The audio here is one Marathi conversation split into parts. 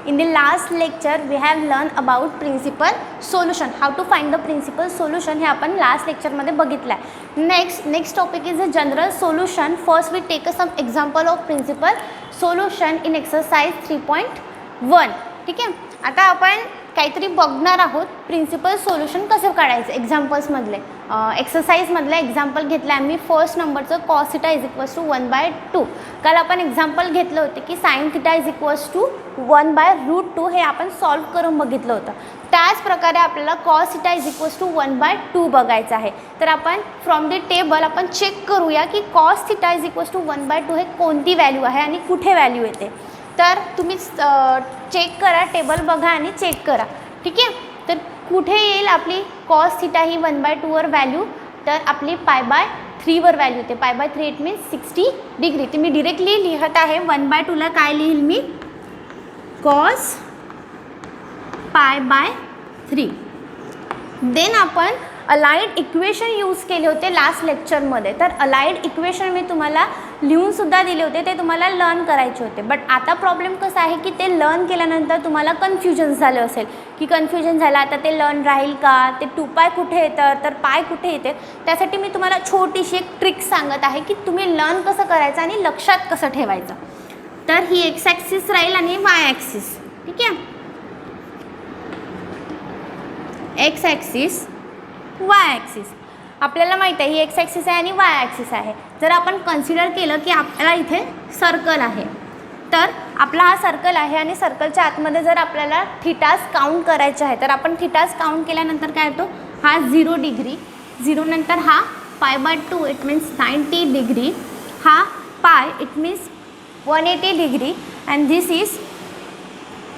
In the last lecture we have learned about principal solution, how to find the principal solution हे आपण लास्ट लेक्चरमध्ये बघितलं आहे. Next topic is a general solution. First we take some example of principal solution in exercise 3.1. ठीक आहे, आता आपण काहीतरी बघणार आहोत प्रिन्सिपल सोल्यूशन कसं काढायचं एक्झाम्पल्समधले. एक्सरसाइजमधलं एक्झाम्पल घेतलं आम्ही फर्स्ट नंबरचं cos theta is equals to 1/2. काल आपण एक्झाम्पल घेतलं होतं की sine theta is equals to 1/√2 हे आपण सॉल्व करून बघितलं होतं. त्याच प्रकारे आपल्याला cos theta is equals to 1/2 बघायचं आहे. तर आपण फ्रॉम द टेबल आपण चेक करूया की cos theta is equals to 1/2 हे कोणती व्हॅल्यू आहे आणि कुठे व्हॅल्यू येते. तर तुम्ही चेक करा, टेबल बघा आणि चेक करा. ठीक आहे, तर कुठे येईल आपली कॉस थिटा ही 1/2 वर व्हॅल्यू, तर आपली π/3 वर व्हॅल्यू येते. π/3 इट मीन्स 60 डिग्री. तर मी डिरेक्टली लिहत आहे 1/2ला काय लिहिल मी, कॉस π/3. देन आपण अलाइड इक्वेशन यूज केले होते लास्ट लेक्चरमध्ये. तर अलाइड इक्वेशन मी तुम्हाला लिहूनसुद्धा दिले होते, ते तुम्हाला लर्न करायचे होते. बट आता प्रॉब्लेम कसा आहे की ते लर्न केल्यानंतर तुम्हाला कन्फ्युजन झालं असेल की कन्फ्युजन झालं आता ते लर्न राहील का, ते 2π कुठे येतं तर पाय कुठे येते. त्यासाठी मी तुम्हाला छोटीशी एक ट्रिक सांगत आहे की तुम्ही लर्न कसं करायचं आणि लक्षात कसं ठेवायचं. तर ही एक्स ॲक्सिस राहील आणि वाय ॲक्सिस. ठीक आहे, एक्स ॲक्सिस वाय ॲक्सिस आपल्याला माहीत आहे ही एक्स ॲक्सिस आहे आणि वाय ॲक्सिस आहे. जर आपण कन्सिडर केलं की आपल्याला इथे सर्कल आहे, तर आपला हा सर्कल आहे आणि सर्कलच्या आतमध्ये जर आपल्याला थिटाज काउंट करायचे आहे तर आपण थिटाज काउंट केल्यानंतर काय येतो, हा 0 डिग्री, 0 नंतर हा π/2 इट मीन्स 90 डिग्री, हा pi it means 180 degree and this is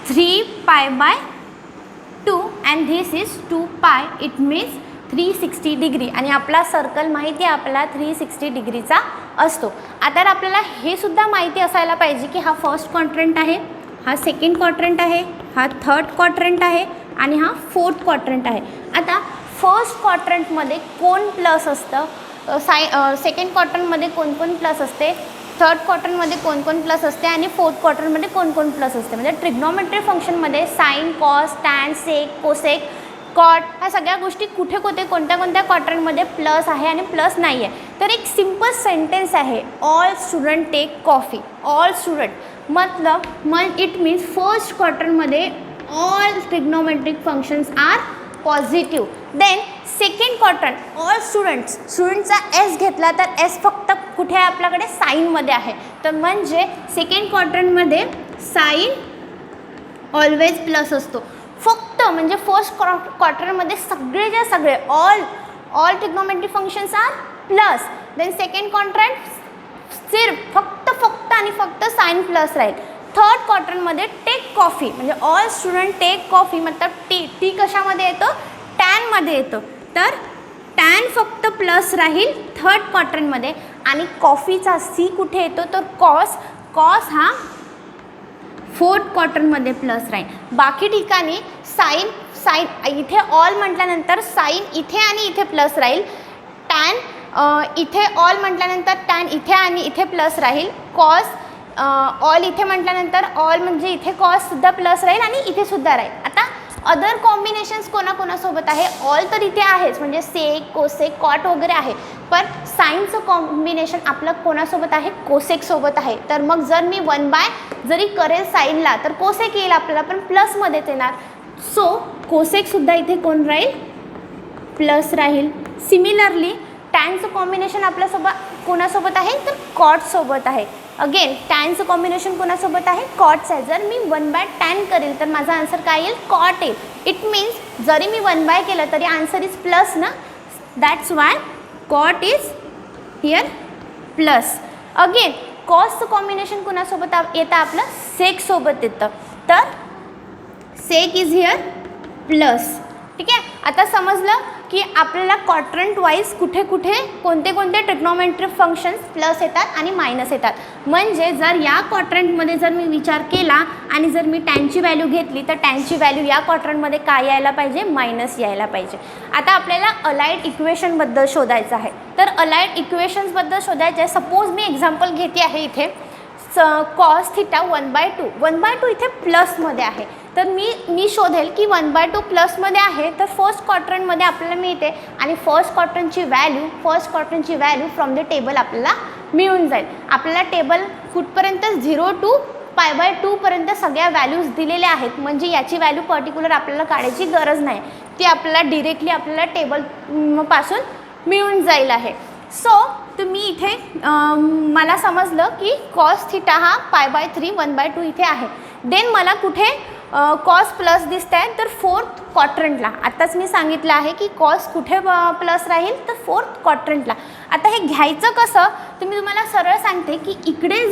3π/2 and this is 2π it means 360 degree. आणि आपला सर्कल माहिती आहे आपला 360 डिग्रीचा असतो. आता आपल्याला हे सुद्धा माहिती असायला पाहिजे की हा फर्स्ट क्वाड्रंट आहे, हा सेकंड क्वाड्रंट आहे, हा थर्ड क्वाड्रंट आहे आणि हा फोर्थ क्वाड्रंट आहे. आता फर्स्ट क्वाड्रंटमध्ये कोण प्लस असतं, सेकंड क्वाड्रंटमध्ये कोण प्लस असते, थर्ड क्वाड्रंटमध्ये कोण प्लस असते आणि फोर्थ क्वाड्रंटमध्ये कोण प्लस असते. म्हणजे ट्रिग्नोमेट्री फंक्शनमध्ये साइन, कॉस, टॅन, सेक, कोसेक, कॉट ह्या सगळ्या गोष्टी कुठे कोणत्या क्वाड्रंटमध्ये प्लस आहे आणि प्लस नाही आहे. तर एक सिंपल सेंटेन्स आहे, all student take coffee. All student मतलब इट मीन्स फर्स्ट क्वाड्रंटमध्ये all trigonometric functions are positive. Then second quadrant all स्टुडंटचा एस घेतला तर एस फक्त कुठे आहे आपल्याकडे, साईनमध्ये आहे. तर म्हणजे सेकंड क्वाड्रंटमध्ये साईन ऑलवेज प्लस असतो फक्त. म्हणजे फर्स्ट क्वार्टरमध्ये सगळे all trigonometry functions are plus. Then second quadrant सिर्फ फक्त आणि फक्त साइन प्लस राहील. थर्ड क्वाड्रंटमध्ये टेक कॉफी म्हणजे ऑल स्टुडंट टेक कॉफी मतलब टी कशामध्ये येतं, टॅनमध्ये येतं. तर टॅन फक्त प्लस राहील थर्ड क्वाड्रंटमध्ये आणि कॉफीचा सी कुठे येतो तर कॉस हा फोर्थ क्वाड्रंटमध्ये प्लस राहील. बाकी ठिकाणी साइन इथे ऑल म्हटल्यानंतर साइन इथे आणि इथे प्लस राहील. टॅन इथे ऑल म्हटल्यानंतर टॅन इथे आणि इथे प्लस राहील. कॉस ऑल इथे म्हटल्यानंतर ऑल म्हणजे इथे कॉससुद्धा प्लस राहील आणि इथे सुद्धा राहील. आता अदर कॉम्बिनेशन्स कोणाकोणासोबत आहे, ऑल तर इथे आहेच म्हणजे सेक, कोसेक, कॉट वगैरे आहे. पण साईनचं कॉम्बिनेशन आपलं कोणासोबत आहे, कोसेकसोबत आहे. तर मग जर मी 1/, जरी करेल साईनला तर कोसेक येईल आपल्याला पण प्लसमध्येच येणार. सो कोसेकसुद्धा इथे कोण राहील, प्लस राहील. सिमिलरली टॅनचं कॉम्बिनेशन आपल्यासोबत कोणासोबत आहे तर कॉटसोबत आहे. अगेन टॅनचं कॉम्बिनेशन कोणासोबत आहे, कॉट्स आहे. जर मी 1/tan करेल तर माझा आन्सर काय येईल, कॉट येईल. इट मीन्स जरी मी 1/, केलं तरी आन्सर इज प्लस ना. That's why cot is here plus. Again कॉसचं कॉम्बिनेशन कोणासोबत येतं आपलं, सेकसोबत येतं. तर सेक इज हिअर प्लस. ठीक आहे, आता समजलं की आपल्याला क्वाड्रंट वाईज कुठे कोणते ट्रिग्नोमेट्रिक फंक्शन्स प्लस येतात आणि मायनस येतात. म्हणजे जर या क्वाड्रंटमध्ये जर मी विचार केला आणि जर मी टॅनची व्हॅल्यू घेतली तर टॅनची व्हॅल्यू या क्वाड्रंटमध्ये काय यायला पाहिजे, मायनस यायला पाहिजे. आता आपल्याला अलाइड इक्वेशनबद्दल शोधायचं आहे. तर अलाइड इक्वेशन्सबद्दल शोधायचं आहे. सपोज मी एक्झाम्पल घेते आहे इथे कॉस थिटा 1/2. 1/2 इथे प्लसमध्ये आहे, तर मी शोधेल की 1/2 प्लसमध्ये आहे, तर फर्स्ट क्वाड्रंटमध्ये आपल्याला मिळते आणि फर्स्ट क्वाड्रंटची व्हॅल्यू फ्रॉम द टेबल आपल्याला मिळून जाईल. आपल्याला टेबल कुठपर्यंत 0 to π/2 पर्यंत सगळ्या व्हॅल्यूज दिलेल्या आहेत, म्हणजे याची व्हॅल्यू पर्टिक्युलर आपल्याला काढायची गरज नाही, ती आपल्याला डिरेक्टली आपल्याला टेबल पासून मिळून जाईल आहे. सो तुम्ही इथे मला समजलं की कॉस थिटा हा π/3 1/2 इथे आहे. देन मला कुठे कॉस प्लस दिसत आहे, तर फोर्थ क्वाड्रंटला. आत्ताच मी सांगितलं आहे की कॉस कुठे प्लस राहील, तर फोर्थ क्वाड्रंटला. आता हे घ्यायचं कसं, तर मी तुम्हाला सरळ सांगते की इकडे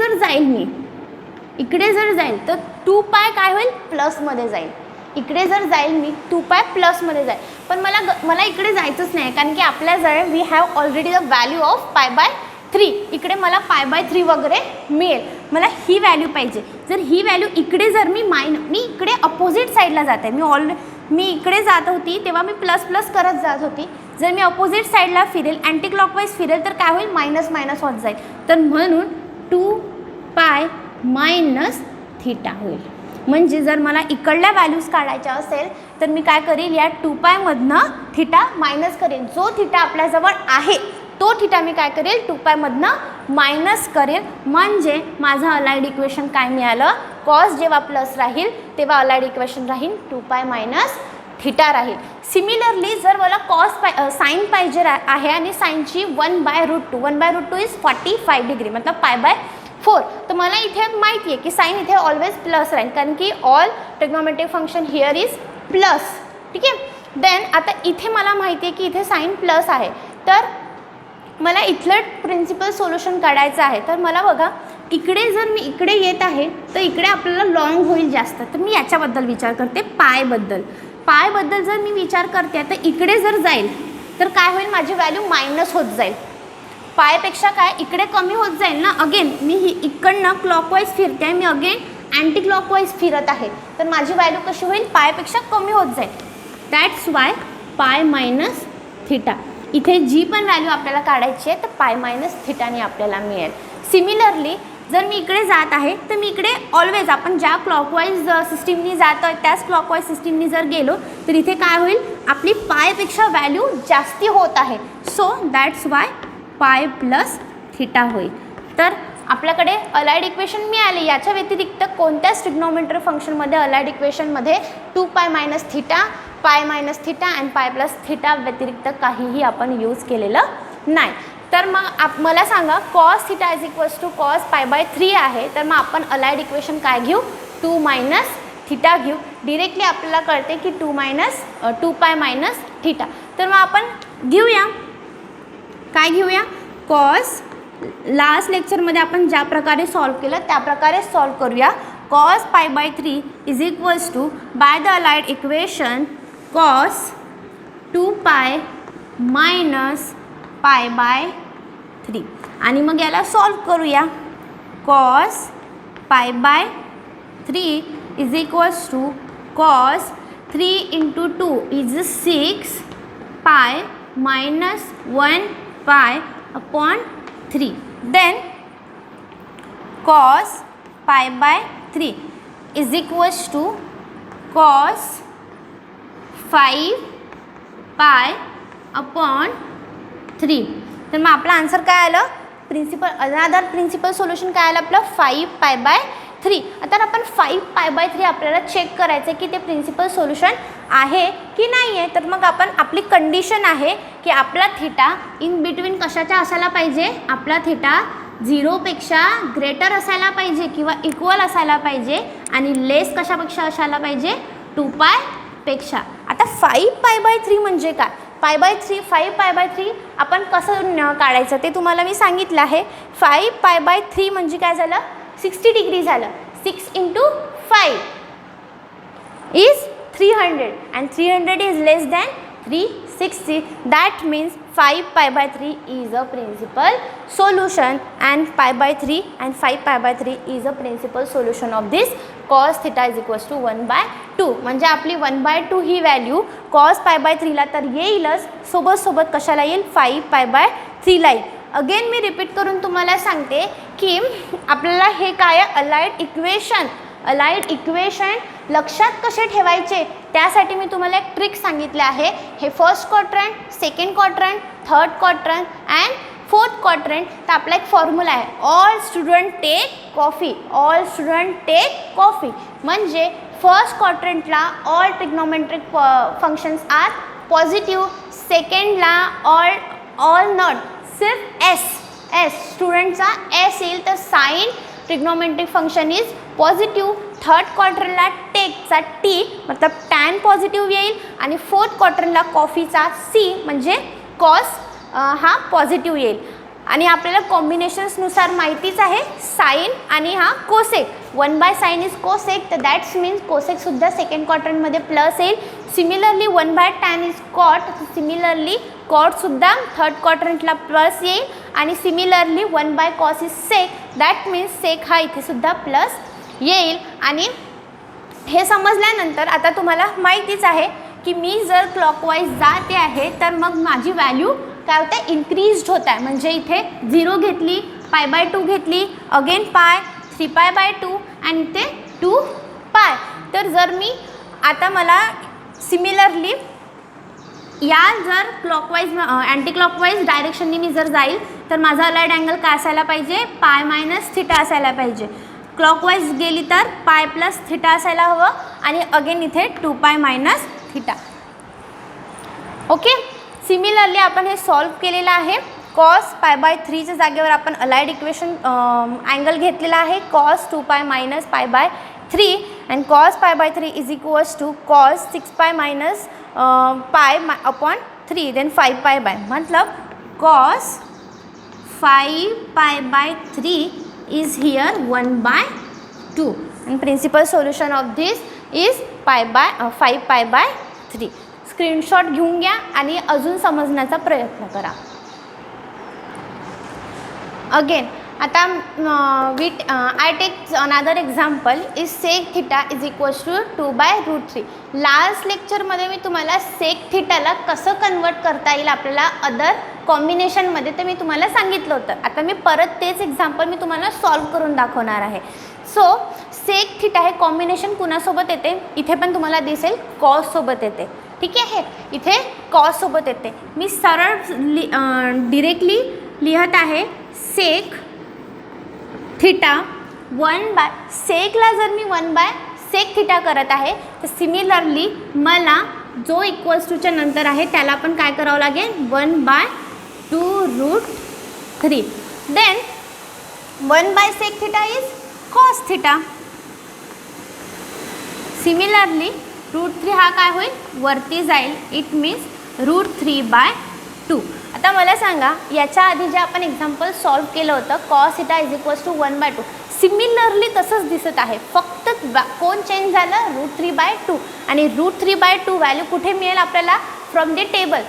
जर जाईल तर 2π काय होईल, प्लसमध्ये जाईल. इकडे जर जाईल मी 2π प्लसमध्ये जाईल, पण मला इकडे जायचंच नाही, कारण की आपल्याजवळ we have already the value of π/3. इकडे मला π/3 वगैरे मिळेल. मला ही व्हॅल्यू पाहिजे. जर ही व्हॅल्यू इकडे जर मी इकडे अपोजिट साईडला जाते, मी इकडे जात होती तेव्हा मी प्लस प्लस करत जात होती. जर मी अपोजिट साईडला फिरेल, अँटी क्लॉकवाईज फिरेल, तर काय होईल, मायनस मायनस होत जाईल. तर म्हणून 2π - थिटा होईल. म्हणजे जर मला इकडल्या व्हॅल्यूज काढायच्या असेल, तर मी काय करेल, या 2π मधनं थिटा मायनस करेल. जो थिटा आपल्याजवळ आहे तो थिटा मी काय करेल, 2π मधनं मायनस करेल. म्हणजे माझं अलाइड इक्वेशन काय मिळालं, कॉस जेव्हा प्लस राहील तेव्हा अलाइड इक्वेशन राहील 2π - थिटा राहील. सिमिलरली जर मला साईन पाहिजे आहे आणि साईनची 1/√2, 1/√2 इज 45 डिग्री, मतलब π/4. तर मला इथे माहिती आहे की साईन इथे ऑलवेज प्लस राहील, कारण की all trigonometric function here is plus. ठीक आहे. देन आता इथे मला माहिती आहे की इथे साईन प्लस आहे, तर मला इथलं प्रिन्सिपल सोल्युशन काढायचं आहे. तर मला बघा, इकडे जर मी इकडे येत आहे तर इकडे आपल्याला लॉंग होईल जास्त, तर मी याच्याबद्दल विचार करते, पायबद्दल जर मी विचार करते तर इकडे जर जाईल तर काय होईल, माझी व्हॅल्यू मायनस होत जाईल. पायपेक्षा काय इकडे कमी होत जाईल ना. अगेन मी इकडनं क्लॉकवाईज फिरते आहे, मी अगेन अँटी क्लॉकवाईज फिरत आहे, तर माझी व्हॅल्यू कशी होईल, पायपेक्षा कमी होत जाईल. That's why π - theta. इथे जी पण व्हॅल्यू आपल्याला काढायची आहे तर π - थिटाने आपल्याला मिळेल. सिमिलरली जर मी इकडे जात आहे तर मी इकडे ऑलवेज आपण ज्या क्लॉकवाईज सिस्टीमनी जातो आहे त्याच क्लॉकवाईज सिस्टीमनी जर गेलो तर इथे काय होईल, आपली पायपेक्षा व्हॅल्यू जास्ती होत आहे. सो दॅट्स वाय π + थिटा होईल. तर आपल्याकडे अलाइड इक्वेशन मिळाले. याच्या व्यतिरिक्त कोणत्याच ट्रिग्नोमेट्री फंक्शनमध्ये अलाइड इक्वेशनमध्ये 2π - थिटा, π - थिटा अँड π + थिटा व्यतिरिक्त काहीही आपण यूज केलेलं नाही. तर मग मला सांगा, cos theta is equals to cos π/3 आहे, तर मग आपण अलाइड इक्वेशन काय घेऊ, 2 - थिटा घेऊ. डिरेक्टली आपल्याला कळते की 2π - थिटा. तर मग आपण घेऊया, काय घेऊया, कॉस. लास्ट लेक्चरमध्ये आपण ज्या प्रकारे सॉल्व केलं त्या प्रकारे सॉल्व करूया. Cos π/3 is equals to, by the allied equation, cos 2π - π/3. आणि मग याला सॉल्व करूया. Cos π/3 is equals to cos 3 × 2 is 6π - 1π/3. Then cos π/3 is equals to cos 5π/3. तर मग आपला आन्सर काय आलं, अनदर प्रिन्सिपल सोल्युशन काय आलं आपलं, 5π/3. आता आपण 5π/3 आपल्याला चेक करायचं आहे की ते प्रिन्सिपल सोल्युशन आहे की नाही आहे. तर मग आपली कंडिशन आहे की आपला थिटा इन बिटवीन कशाच्या असायला पाहिजे, आपला थिटा 0पेक्षा ग्रेटर असायला पाहिजे किंवा इक्वल असायला पाहिजे, आणि लेस कशापेक्षा असायला पाहिजे, 2π पेक्षा. आता 5π/3 म्हणजे काय, 5π/3 आपण कसं काढायचं ते तुम्हाला मी सांगितलं आहे. 5π/3 म्हणजे काय झालं, 60 डिग्री झालं. 6 × 5 is 300 and 300 is less than 360. That means 5π/3 is a principal solution, and 5/3 and 5π/3 is a principal solution of this cos theta is equals to 1/2. म्हणजे आपली 1/2 ही व्हॅल्यू cos π/3 ला तर येईलच, सोबत कशाला येईल, 5π/3 ला येईल. अगेन मी रिपीट करून तुम्हाला सांगते की आपल्याला हे काय आहे, अलाइड इक्वेशन लक्षात कसे ठेवायचे त्यासाठी मी तुम्हाला एक ट्रिक सांगितले आहे. हे first quadrant, second quadrant, third quadrant and fourth quadrant. तर आपला एक फॉर्म्युला आहे, ऑल स्टुडंट टेक कॉफी. म्हणजे फर्स्ट क्वाड्रंटला all trigonometric functions are positive, सेकंडला ऑल नॉट, सिर्फ एस स्टुडंटचा एस येईल तर sine trigonometric function is positive. Third क्वाड्रंटला टेकचा टी मतलब टॅन पॉझिटिव्ह येईल आणि फोर्थ क्वाड्रंटला कॉफीचा सी म्हणजे कॉस हा पॉझिटिव्ह येईल. आणि आपल्याला कॉम्बिनेशन्सनुसार माहितीच आहे साइन आणि हा कोसेक. 1/sin इज कोसेक, तर दॅट्स मीन्स कोसेकसुद्धा सेकंड क्वाड्रंटमध्ये प्लस येईल. Similarly 1/tan is cot, similarly कॉटसुद्धा थर्ड क्वाड्रंटला प्लस येईल. आणि similarly 1/cos is sec, that means sec हा इथेसुद्धा प्लस येईल. आणि हे समजल्यानंतर आता तुम्हाला माहितीच आहे की मी जर क्लॉकवाईज जाते आहे तर मग माझी व्हॅल्यू काय होते, इन्क्रीज्ड होत आहे. म्हणजे इथे 0 घेतली, π/2 घेतली, अगेन पाय, 3π/2 आणि इथे 2π. तर जर मी आता मला सिमिलरली या जर क्लॉकवाईज अँटी क्लॉकवाईज डायरेक्शननी मी जर जाईल तर माझा अलाइड अँगल काय असायला पाहिजे, π - θ असायला पाहिजे. क्लॉकवाईज गेली तर π + θ असायला हवं आणि अगेन इथे 2π - θ. ओके. सिमिलरली आपण हे सॉल्व केलेलं आहे. कॉस π/3च्या जागेवर आपण अलाइड इक्वेशन अँगल घेतलेला आहे cos 2π - π/3 and cos π/3 is equals to cos 6π - π/3 then 5π/, मतलब cos 5π/3 is here 1/2 and principal solution of this is 5π/3. Screenshot घेऊन घ्या आणि अजून समजण्याचा प्रयत्न करा. अगेन आता I take another example is sec theta is equals to 2/√3. Last लेक्चरमध्ये मी तुम्हाला सेक थिटाला कसं कन्वर्ट करता येईल आपल्याला अदर कॉम्बिनेशनमध्ये ते मी तुम्हाला सांगितलं होतं. आता मी परत तेच एक्झाम्पल मी तुम्हाला सॉल्व करून दाखवणार आहे. सो सेक थिटा हे कॉम्बिनेशन कुणासोबत येते, इथे पण तुम्हाला दिसेल कॉससोबत येते. ठीक आहे, इथे कॉससोबत येते. मी सरळ डिरेक्टली लिहत आहे सेक थिटा 1/, सेकला जर मी 1/sec थिटा करत आहे तर सिमिलरली मला जो इक्वल्स टूच्या नंतर आहे त्याला आपण काय करावं लागेल, 1/2√3. Then 1/sec theta is cos theta. Similarly √3 हा काय होईल, वरती जाईल, इट मीन्स √3/2. आता मला सांगा याच्या आधी जे आपण एक्झाम्पल सॉल्व केलं होतं cos theta is equals to 1/2, similarly तसंच दिसत आहे, फक्त कोण चेंज झालं, √3/2. आणि √3/2 व्हॅल्यू कुठे मिळेल आपल्याला, from the table.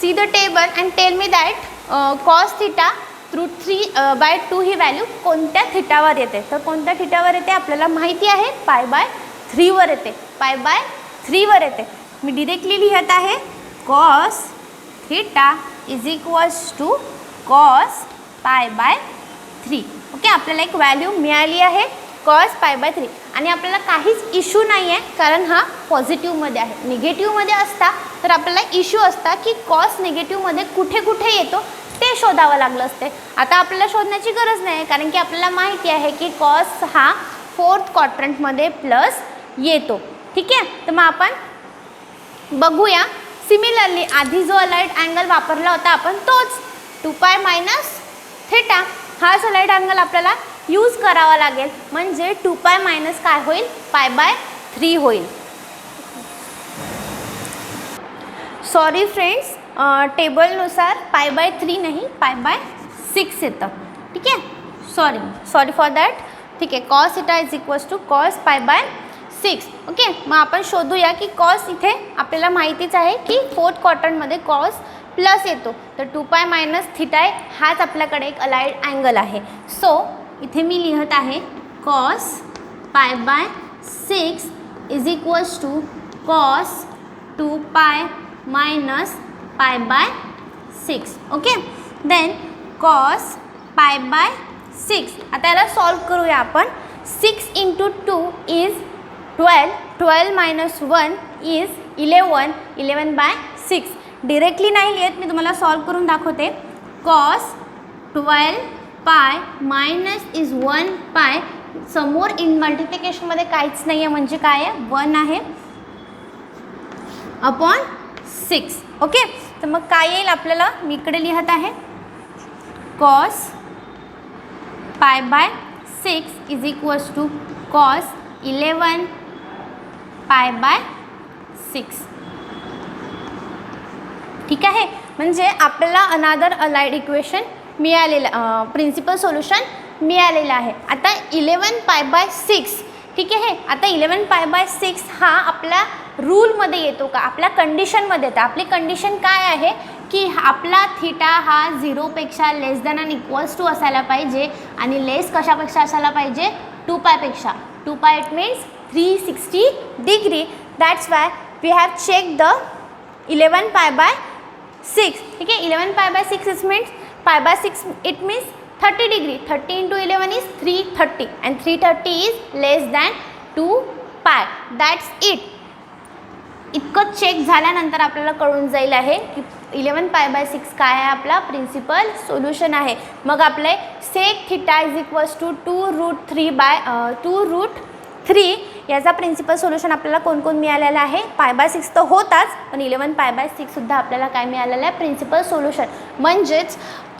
C the table and tell me that cos theta √3/2 he value कोणत्या थिटावर येते. तर कोणत्या थिटावर येते आपल्याला माहिती आहे, π/3 येते, π/3 येते. मी डिरेक्टली लिहत आहे cos theta is equals to cos π/3. Okay, आपल्याला एक व्हॅल्यू मिळाली आहे कॉस π/3 आणि आपल्याला काहीच इश्यू नाही आहे कारण हा पॉझिटिव्हमध्ये आहे. निगेटिव्हमध्ये असता तर आपल्याला इश्यू असता की कॉस निगेटिव्हमध्ये कुठे कुठे येतो ते शोधावं लागलं असते. आता आपल्याला शोधण्याची गरज नाही कारण की आपल्याला माहिती आहे की कॉस हा 4th क्वाड्रंटमध्ये प्लस येतो. ठीक आहे, तर मग आपण बघूया. सिमिलरली आधी जो अलाइड अँगल वापरला होता आपण तोच 2π - θ हाच अलाइड अँगल आपल्याला यूज करावा लागेल. म्हणजे 2π - काय होईल, π/3 होईल. सॉरी फ्रेंड्स, टेबलनुसार π/3 नाही π/6 येतं. ठीक आहे, सॉरी फॉर दॅट. ठीक आहे, cos theta is equals to cos π/6. Okay, मग आपण शोधूया की कॉस इथे आपल्याला माहितीच आहे की 4th क्वाड्रंटमध्ये कॉस प्लस येतो, तर 2π - θ हाच आपल्याकडे एक अलाइड अँगल आहे. सो इथे मी लिहत आहे cos π/6 is equals to cos 2π - π/6. Okay, then cos pi by 6. आता याला सॉल्व करूया आपण. 6 × 2 इज 12. 12 - 1 इज 11. 11/6. डिरेक्टली नाही लिहित, मी तुम्हाला सॉल्व करून दाखवते. कॉस 12 पाय मायनस इज 1 पाय. समोर इन मल्टिप्लिकेशनमध्ये काहीच नाही आहे, म्हणजे काय आहे, 1 आहे अपॉन 6. ओके, तर मग काय येईल आपल्याला, मी इकडे लिहत आहे. Cos pi by 6 is equals to cos 11 pi by 6. ठीक आहे, म्हणजे आपल्याला अनादर अलाइड इक्वेशन मिळालेलं, प्रिन्सिपल सोल्युशन मिळालेलं आहे. आता 11 पाय बाय 6. ठीक आहे, आता 11 पाय बाय 6 हा आपल्या रूलमध्ये येतो का, आपल्या कंडिशनमध्ये येतं. आपली कंडिशन काय आहे की आपला थिटा हा 0पेक्षा लेस दॅन अँड इक्वल्स टू असायला पाहिजे, आणि लेस कशापेक्षा असायला पाहिजे, 2 पायपेक्षा. 2 pi it means 360 degree. That's why we have check the 11 pi by 6. ठीक आहे, 11 pi by 6 is means pi by 6 it means 30 degree. 30 × 11 is 330 and 330 is less than 2 pi. That's it. इतकं चेक झाल्यानंतर आपल्याला कळून जाईल आहे की 11 पाय बाय 6 काय आहे, आपला प्रिन्सिपल सोल्युशन आहे. मग आपले sec theta is equals to 2√3 याचा प्रिन्सिपल सोल्युशन आपल्याला कोण कोण मिळालेलं आहे. पाय बाय 6 तर होताच, पण 11 पाय बाय 6 सुद्धा आपल्याला काय मिळालेलं आहे, प्रिन्सिपल सोल्युशन. म्हणजेच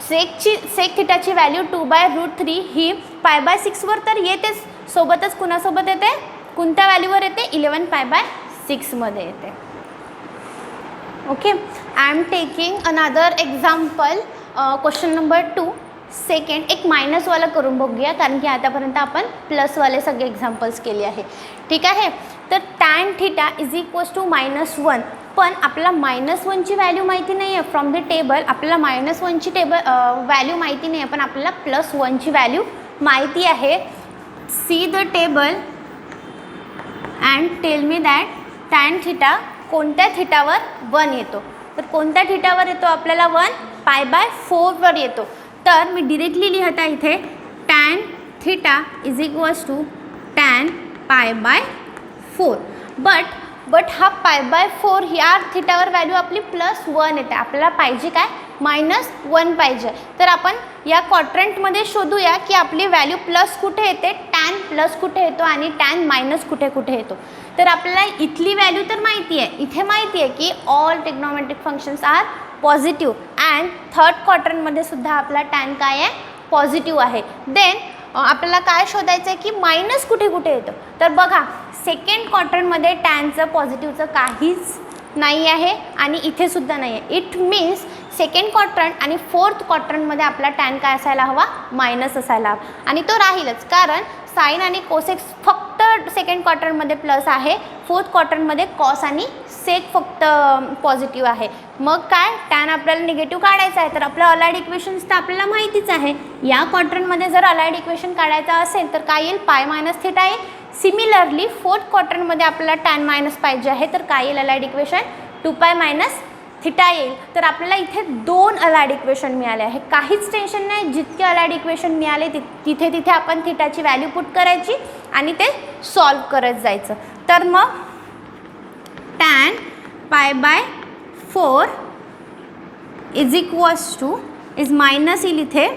सेक थिटाची व्हॅल्यू 2/√3 ही पाय बाय 6वर तर येतेच, सोबतच कुणासोबत येते, कोणत्या व्हॅल्यूवर येते, 11 पाय बाय 6मध्ये येते. Okay, I am taking another example. Question number 2. Second एक मायनसवाला करून बघूया, कारण की आतापर्यंत आपण प्लसवाले सगळे एक्झाम्पल्स केले आहे. ठीक आहे, तर tan theta is equals to -1. पण आपल्याला -1ची व्हॅल्यू माहिती नाही आहे फ्रॉम द टेबल. आपल्याला -1ची व्हॅल्यू माहिती नाही आहे, पण आपल्याला +1ची व्हॅल्यू माहिती आहे. See the table and tell me that tan theta कोणत्या थिटावर 1 येतो. तर कोणत्या थिटावर येतो आपल्याला 1, पाय बाय 4वर येतो. तर मी डिरेक्टली लिहत आहे इथे tan theta is equals to tan pi by 4. But हा पाय बाय 4 ह्या थिटावर व्हॅल्यू आपली +1 येते. आपल्याला पाहिजे काय, -1 पाहिजे. तर आपण या क्वाड्रंटमध्ये शोधूया की आपली व्हॅल्यू प्लस कुठे येते, टॅन प्लस कुठे येतो आणि टॅन मायनस कुठे कुठे येतो. तर आपल्याला इथली व्हॅल्यू तर माहिती आहे, इथे माहिती आहे की all trigonometric functions are positive and third क्वाड्रंटमध्ये सुद्धा आपला टॅन काय आहे, पॉझिटिव्ह आहे. देन आपल्याला काय शोधायचं आहे की मायनस कुठे कुठे येतो. तर बघा सेकंड क्वाड्रंटमध्ये टॅनचं पॉझिटिव्हचं काहीच नाही आहे आणि इथे सुद्धा नाही आहे. इट मीन्स सेकंड क्वाड्रंट आणि फोर्थ क्वाड्रंटमध्ये आपला टॅन काय असायला हवा, मायनस असायला हवा. आणि तो राहीलच, कारण साईन आणि कोसेक्स फक्त सेकंड क्वाड्रंटमध्ये प्लस आहे, फोर्थ क्वाड्रंटमध्ये कॉस आणि सेक फक्त पॉझिटिव्ह आहे. मग काय, टॅन आपल्याला निगेटिव्ह काढायचं आहे. तर आपलं अलाइड इक्वेशन्स तर आपल्याला माहितीच आहे. या क्वाड्रंटमध्ये जर अलाइड इक्वेशन काढायचं असेल तर काय येईल, पाय मायनस थिटा येईल. सिमिलरली फोर्थ क्वाड्रंटमध्ये आपल्याला टॅन मायनस पाहिजे आहे, तर काय येईल अलाइड इक्वेशन, 2π मायनस थिटा येईल. तर आपल्याला इथे 2 अलाइड इक्वेशन मिळाले आहे. काहीच टेन्शन नाही, जितके अलाइड इक्वेशन मिळाले तिथे आपण थिटाची व्हॅल्यू पुट करायची आणि ते सॉल्व करत जायचं. तर मग tan pi by 4 is equals to is minus येईल, इथे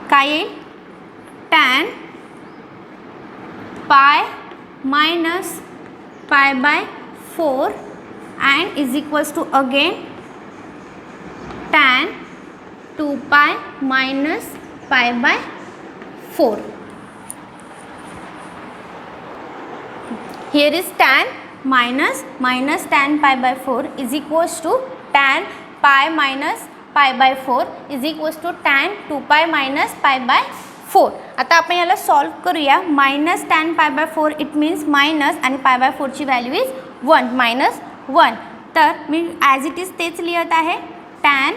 काय येईल, tan pi minus pi by 4 and is equals to again tan 2π minus pi by 4. Here is tan minus tan pi by 4 is equals to tan pi minus pi by 4 is equals to tan 2π minus pi by 4. आता आपण याला सॉल्व करूया. Minus tan pi by 4 it means minus आणि पाय बाय 4ची व्हॅल्यू इज 1 -1. तर मी ॲज इट इज तेच लिहित आहे, टॅन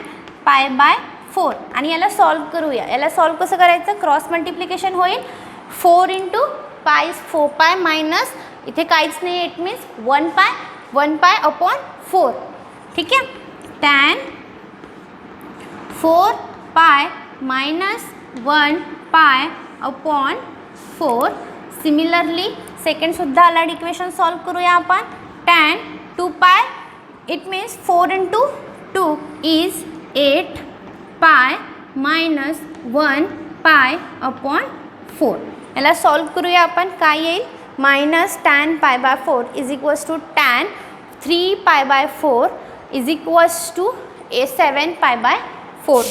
पाय बाय 4. आणि याला सॉल्व करूया. याला सॉल्व कसं करायचं, क्रॉस मल्टिप्लिकेशन होईल. 4 × पाय इज 4π मायनस इथे काहीच नाही आहे, इट मीन्स 1π अपॉन 4. ठीक आहे, टॅन 4 पाय मायनस 1 पाय अपॉन 4. सिमिलरली सेकंडसुद्धा आलाड इक्वेशन सॉल्व करूया आपण. tan 2 pi it means 4 into 2 is 8 पाय मायनस 1 पाय अपॉन 4. याला सॉल्व करूया आपण. काय येईल minus tan pi by 4 is equals to tan 3 पाय by 4 is equals to 7 pi by 4.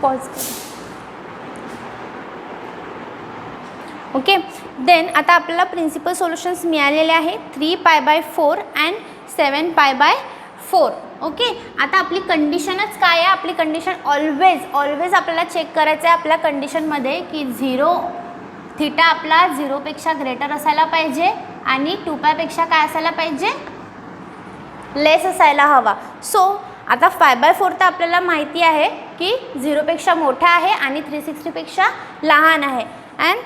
Pause करा. ओके. देन आता आपल्याला प्रिन्सिपल सोल्युशन्स मिळालेले आहे 3 पाय by 4 and 7 pi by 4. Okay. आता आपली कंडिशनच काय आहे. आपली कंडिशन ऑलवेज आपल्याला चेक करायचं आहे आपल्या कंडिशनमध्ये की 0 थीटा आपला 0पेक्षा ग्रेटर असायला पाहिजे आणि 2 पायपेक्षा काय असायला पाहिजे लेस असायला हवा. सो आता 5/4 तर आपल्याला माहिती आहे की 0पेक्षा मोठा आहे आणि 360पेक्षा लहान आहे. अँड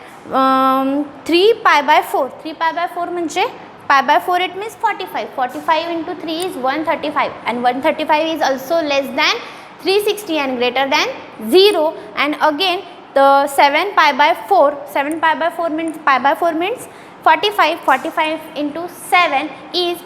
3 पाय बाय 4 म्हणजे पाय by 4 it means 45 into 3 is 135 and 135 is also less than 360 and greater than 0. And again the 7 pi by 4 means 45 into 7 is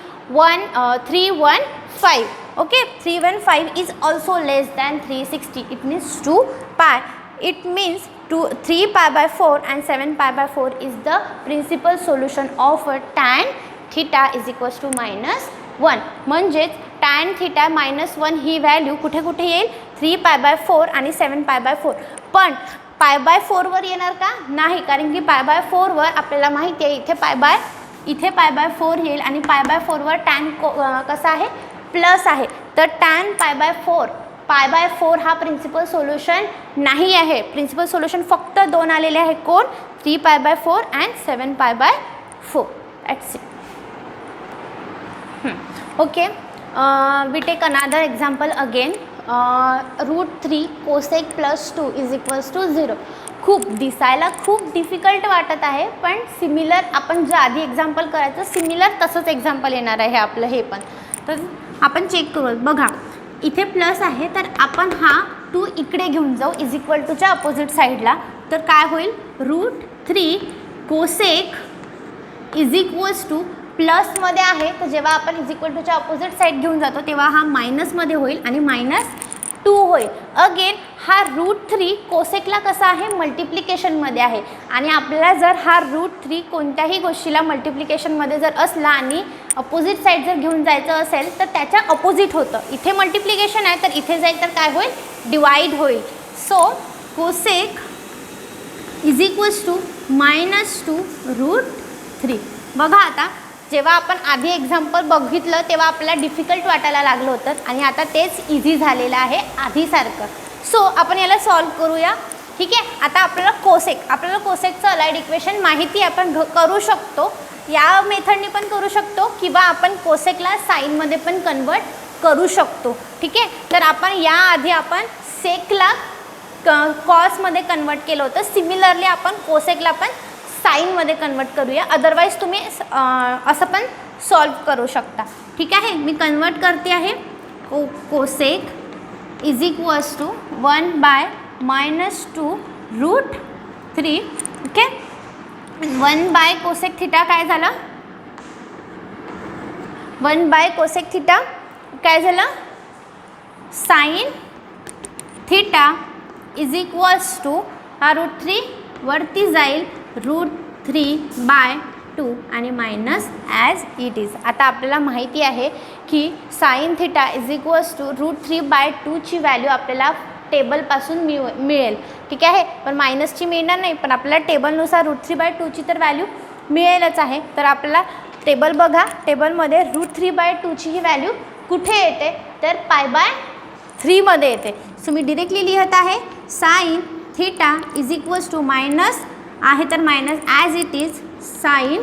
315. Okay, 315 is also less than 360. It means 2 pi. It means 3 pi by 4 and 7 pi by 4 is the principal solution of tan theta is equals to -1. म्हणजेच tan theta -1 ही व्हॅल्यू कुठे कुठे येईल 3 pi by 4 आणि 7 pi by 4. पण pi by 4 वर येणार का नाही, कारण की pi by 4 वर आपल्याला माहिती आहे इथे pi by 4 येईल आणि pi by 4 वर tan कसा आहे प्लस आहे. तर tan पाय बाय 4 हा प्रिन्सिपल सोल्युशन नाही आहे. प्रिन्सिपल सोल्युशन फक्त 2 आलेले आहे. कोण 3 पाय by 4 and 7 pi by 4. That's it. Okay. We take another example again. √3 cosec plus 2 is equals to 0. दिसायला खूप डिफिकल्ट वाटत आहे, पण सिमिलर आपण जे आधी एक्झाम्पल करायचं सिमिलर तसंच एक्झाम्पल येणार आहे आपलं हे पण. तर आपण चेक करू. बघा इथे प्लस आहे तर आपण हा 2 इकडे घेऊन जाऊ इज इक्वल टूच्या अपोजिट साईडला. तर काय होईल √3 कोसेक इज इक्वल्स टू प्लसमध्ये आहे, तर जेव्हा आपण इज इक्वल टूच्या अपोजिट साईड घेऊन जातो तेव्हा हा मायनसमध्ये होईल आणि -2 होईल. अगेन हा √3 कोसेकला कसा आहे मल्टिप्लिकेशनमध्ये आहे आणि आपल्याला जर हा √3 कोणत्याही गोष्टीला मल्टिप्लिकेशनमध्ये जर असला आणि अपोजिट साईड जर घेऊन जायचं असेल तर त्याच्या अपोजिट होतं. इथे मल्टिप्लिकेशन आहे तर इथे जाईल तर काय होईल डिवाइड होईल. So cosec is equals to -2 √3. बघा आता जेव्हा आपण आधी एक्झाम्पल बघितलं तेव्हा आपल्याला डिफिकल्ट वाटायला लागलं होतं आणि आता तेच इझी झालेलं आहे आधीसारखं. सो आपण याला सॉल्व करूया. ठीक आहे. आता आपल्याला कोसेकचं अलाइड इक्वेशन माहिती आपण करू शकतो. या मेथडने पण करू शकतो किंवा आपण कोसेकला साईनमध्ये पण कन्वर्ट करू शकतो. ठीक आहे. तर आपण सेकला कॉसमध्ये कन्वर्ट केलं होतं. सिमिलरली आपण कोसेकला पण साईनमध्ये कन्वर्ट करूया. अदरवाईज तुम्ही असं पण सॉल्व करू शकता. ठीक आहे. मी कन्वर्ट करते आहे. Cosec is equals to 1/-2 √3. Okay. 1 cosec theta काय झालं 1 कोसेक थिटा काय झालं sine theta is equals to हा √3 वरती जाईल √3/2 आणि मायनस ॲज इट इज. आता आपल्याला माहिती आहे की sine theta is equals to √3/2 ची व्हॅल्यू आपल्याला टेबलपासून मिळेल. ठीक आहे. पण मायनसची मिळणार नाही, पण आपल्याला टेबलनुसार √3/2 ची तर व्हॅल्यू मिळेलच आहे. तर आपल्याला टेबल बघा. टेबलमध्ये √3/2 ची ही व्हॅल्यू कुठे येते तर π/3 मध्ये येते. सो मी डिरेक्टली लिहत आहे sine theta is equals to minus आहे तर minus as it is sine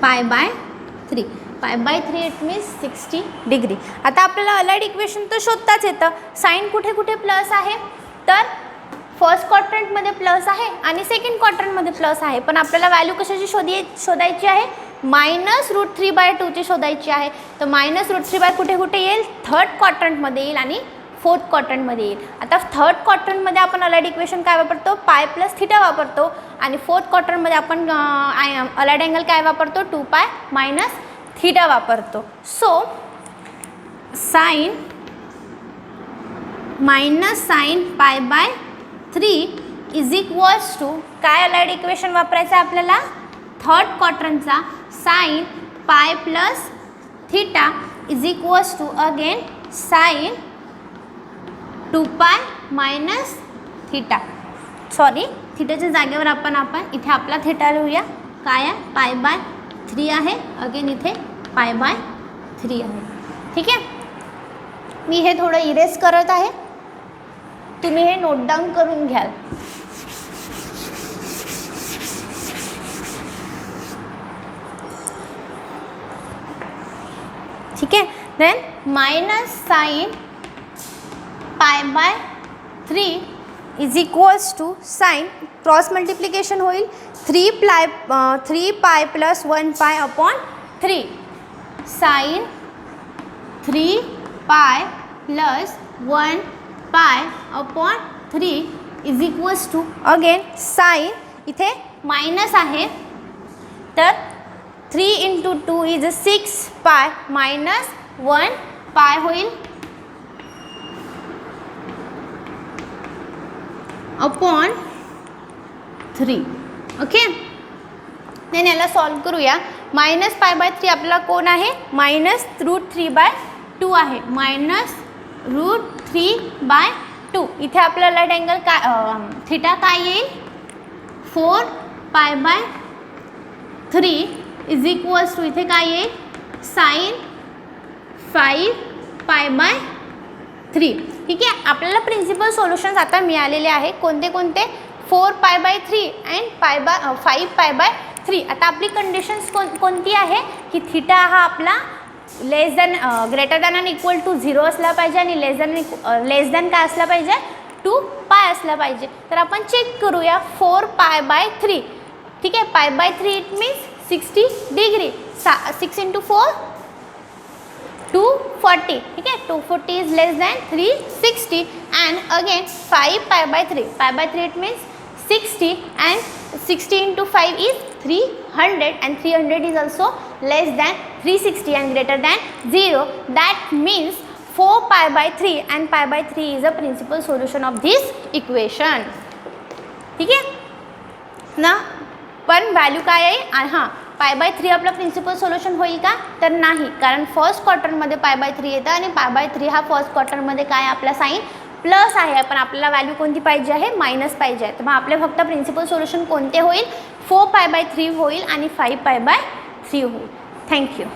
π/3 3. Pi by 3 it means 60 degree. आता आपल्याला अलाइड इक्वेशन तर शोधताच येतं. साईन कुठे कुठे प्लस आहे, तर फर्स्ट क्वाड्रंटमध्ये प्लस आहे आणि सेकंड क्वाड्रंटमध्ये प्लस आहे. पण आपल्याला व्हॅल्यू कशाची शोधायची आहे, -√3/2 शोधायची आहे. तर -√3 कुठे कुठे येईल, थर्ड क्वाड्रंटमध्ये येईल आणि फोर्थ क्वाड्रंटमध्ये येईल. आता थर्ड क्वाड्रंटमध्ये आपण अलाइड इक्वेशन काय वापरतो, पाय प्लस थीटा वापरतो आणि फोर्थ क्वाड्रंटमध्ये आपण अलाइड अँगल काय वापरतो, 2π मायनस थीटा वापरतो. So sine -sin π/3 is equals to काय अलाइड इक्वेशन वापरायचं आहे आपल्याला, थर्ड क्वाड्रंटचा sine pi plus theta is equals to again sine 2π minus theta. Sorry, थीटाच्या जागेवर आपण इथे आपला थीटा लिहूया. काय आहे, π/3 आहे. अगेन इथे π/3 आहे. ठीक आहे, मी हे थोडं इरेज करत आहे, तुम्ही हे नोट डाऊन करून घ्याल. ठीक आहे, then -sin π/3 is equals to sine cross multiplication होईल 3π plus 1π/3 sine 3π plus 1π/3 is equals to again sine इथे मायनस आहे, तर 3 × 2 इज 6π मायनस 1π होईल अपॉन 3. ओके, देन याला सॉल्व करूया. -π/3 आपल्याला कोण आहे, -√3/2 आहे. -√3/2 इथे आपल्याला अँगल काय थीटा काय येईल, 4π/3 इज इक्वल्स टू इथे काय येईल, साइन 5π/3. ठीक आहे, आपल्याला प्रिन्सिपल सोल्युशन्स आता मिळालेले आहे. कोणते कोणते, 4π/3 अँड 5π/3. आता आपली कंडिशन्स कोणती आहे की थीटा हा आपला ग्रेटर दॅन आणि इक्वल टू 0 असला पाहिजे आणि लेस दॅन काय असला पाहिजे, 2π असला पाहिजे. तर आपण चेक करूया 4π/3. ठीक आहे, π/3 इट मीन्स 60 डिग्री. 6 × 4 240. ठीक आहे, 240 is less than 360 and again 5π/3. π/3 it means 60 and 60 × 5 is 300 and 300 is also less than 360 and greater than 0. That means 4π/3 and π/3 is a principal solution of this equation. ठीक आहे ना, पण व्हॅल्यू काय आहे, हां π/3 आपलं प्रिन्सिपल सोल्युशन होईल का, तर नाही, कारण फर्स्ट क्वार्टरमध्ये π/3 येतं आणि π/3 हा फर्स्ट क्वार्टरमध्ये काय आपला साईन प्लस आहे, पण आपल्याला व्हॅल्यू कोणती पाहिजे आहे, मायनस पाहिजे आहे. तर मग आपले फक्त प्रिन्सिपल सोल्युशन कोणते होईल, 4π/3 होईल आणि 5π/3 होईल. थँक्यू.